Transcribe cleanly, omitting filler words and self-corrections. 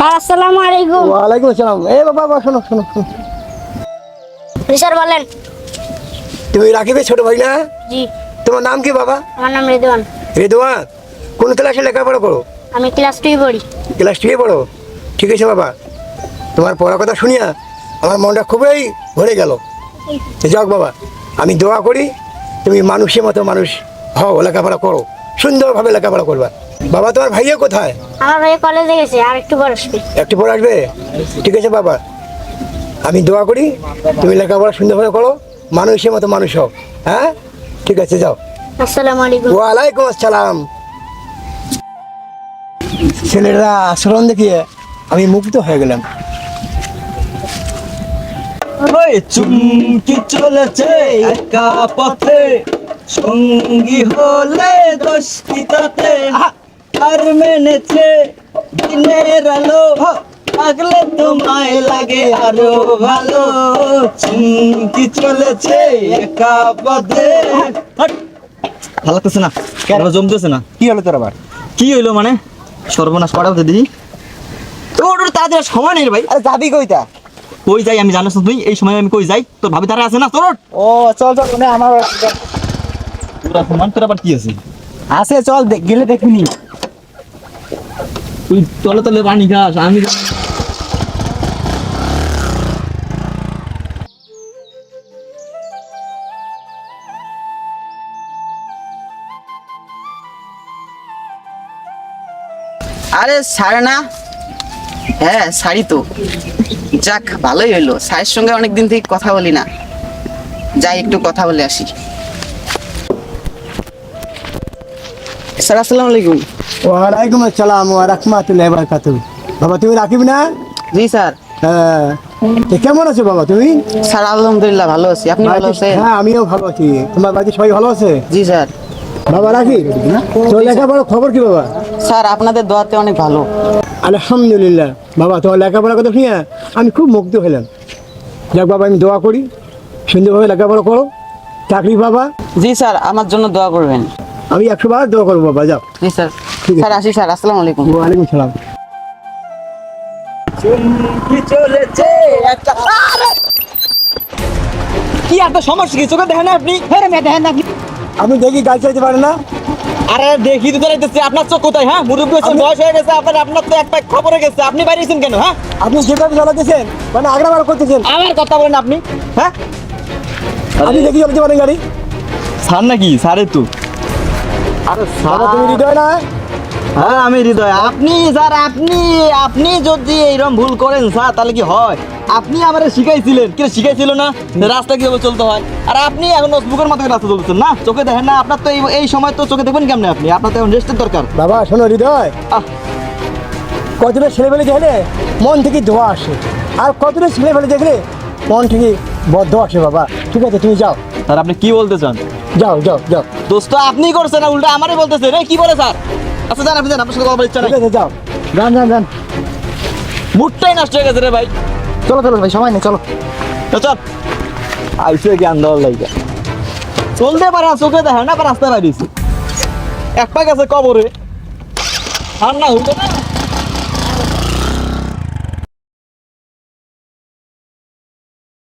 Sir আসসালামু আলাইকুম। ওয়ালাইকুম আসসালাম। এই বাবা শোনো শোনো শোনো। স্যার বলেন। তুমি রাকিবের ছোট ভাই না? জি। তোমার নাম কি বাবা? আমার নাম রেদওয়ান। রেদওয়ান, কোন ক্লাসে লেখাপড়া করো? আমি ক্লাস 2 পড়ি। ক্লাস 2 পড়ো? ঠিক আছে বাবা, তোমার পড়ার কথা শুনিয়া আমার মনটা খুবই ভরে গেল। যাক বাবা, আমি দোয়া করি তুমি মানুষের মতো মানুষ হও, লেখাপড়া করো, সুন্দরভাবে লেখাপড়া করবা। বাবা তোমার ভাইয়া কোথায়? আমার ভাই কলেজে গেছে, আর একটু পর আসবে। একটু পরে আসবে? ঠিক আছে বাবা, আমি দোয়া করি তুমি লেখাপড়া সুন্দরভাবে করো, মানুষের মতো মানুষ হও। হ্যাঁ ঠিক আছে, যাও। আসসালামু আলাইকুম। ওয়ালাইকুম আসসালাম। ছেলেরা আচরণ দেখিয়ে আমি মুগ্ধ হয়ে গেলাম। ওই চুমকি চলেছে একা পথে, সঙ্গী হলে দোষী তাতে, আর মেনেছে দিনের আলো, আগলে তোমায় লাগে আরো ভালো। চুমকি চলেছে একা পথে। ভালো লাগতেছে না? কেন জমতেছে না? কি হলো তোর আবার? কি হইলো মানে? সর্বনাশ করা হতে দিই তোর তাদের সময় নেই রে ভাই। আরে যাবি কইতা? কই যাই আমি জানিস তুই? এই সময় আমি কই যাই? তোর ভাবি তারা আছে না তোর? ও চল চল, মানে আমার তোরা সমান তোর আবার কি আছে? আছে, চল গেলে দেখবি। তুই তলে তলে পানি খাস, আমি আরে ছাড় না। হ্যাঁ ছাড়ি তো। যাক ভালোই হইলো, স্যারের সঙ্গে অনেকদিন থেকে কথা বলি না, যাই একটু কথা বলে আসি। স্যার আসসালামু আলাইকুম। ওয়ালাইকুম আসসালাম ওয়া রাহমাতুল্লাহি ওয়া বারাকাতুহু। বাবা তুমি রাকিব না? জি স্যার। হ্যাঁ, তো কেমন আছো বাবা তুমি? স্যার আলহামদুলিল্লাহ ভালো আছি, আপনি ভালো আছেন? হ্যাঁ আমিও ভালো আছি। তোমার বাড়িতে সবাই ভালো আছে? জি স্যার। বাবা রাকিব, তো লেখাপড়ার খবর কি বাবা? স্যার আপনাদের দোয়াতে অনেক ভালো। আলহামদুলিল্লাহ। বাবা তোমার লেখাপড়ার কথা শুনে আমি খুব মুগ্ধ হলাম। যাক বাবা, আমি দোয়া করি সুন্দরভাবে লেখাপড়া করো, চাকরি বাবা। জি স্যার, আমার জন্য দোয়া করবেন। আমি 100 বার দোয়া করবো বাবা। যাও। জি স্যার। ঠিক আছে। স্যার আসি স্যার, আসসালামু আলাইকুম। ওয়ালাইকুম সালাম। চুমকি চলেছে একটা। কি এত সমস্যা কি? চোখে দেখেন না আপনি? হ্যাঁ মেয়ে দেখেন না। আমি দেখি গাড়ি চালাতে পারে না। আরে দেখি তো দাঁড়াইতেছে, আপনার চোখ কোথায়? হ্যাঁ মুরব্বী হয়েছেন, বয়স হয়ে গেছে আপনার, আপনার তো একটা খবরে গেছে, আপনি বাইরেছেন কেন? হ্যাঁ আপনি যেভাবে চালাতেছেন মানে আগ্রাবার করতেছেন। আমার কথা বলেন আপনি। হ্যাঁ আপনি দেখি চালাতে পারেন গাড়ি? স্যার নাকি? স্যারে তো। আরে বাবা তুমি হৃদয় না? হ্যাঁ আমি হৃদয়। আপনি স্যার, আপনি যদি এইরকম ভুল করেন স্যার তাহলে কি হয়? আপনি আমারে শিখাইছিলেন, কি শিখাইছিল না রাস্তা কিভাবে চলতে হয়? আর আপনি এখন নোটবুকের মতো রাস্তা চলতেছেন না, চোখে দেখেন না? আপনার তো এই সময় তো চোখে দেখবেন কেমনে আপনি? আপনার তো এখন রেস্টের দরকার। বাবা শোনো হৃদয়, আহ কতটা ছেলেবেলে দেখলে মন থেকে ধোয়া আসে, আর কতটা ছেলেবেলে দেখলে মন থেকে বদ্ধ আসে। বাবা ঠিক আছে, তুমি যাও। স্যার আপনি কি বলতে চান? যাও যাও যাও। দোস্ত আপনি করছেন না, উল্টা আমারই বলতেছেন। কি বলে স্যার? আচ্ছা যান, আপনি যান, আপনার সাথে কথা বলার ইচ্ছা নাই। ঠিক আছে যাও, যান যান যান। মুডটাই নষ্ট হয়ে গেছে রে ভাই। চলো চলো ভাই, সময় নেই, চলো। চল আইসে জ্ঞান দেওয়ার লাইগা চলতে পারে না, চোখে দেখে না, রাস্তায় বাইরেছি এক পা গেছে কবরে। আর না হইতো না।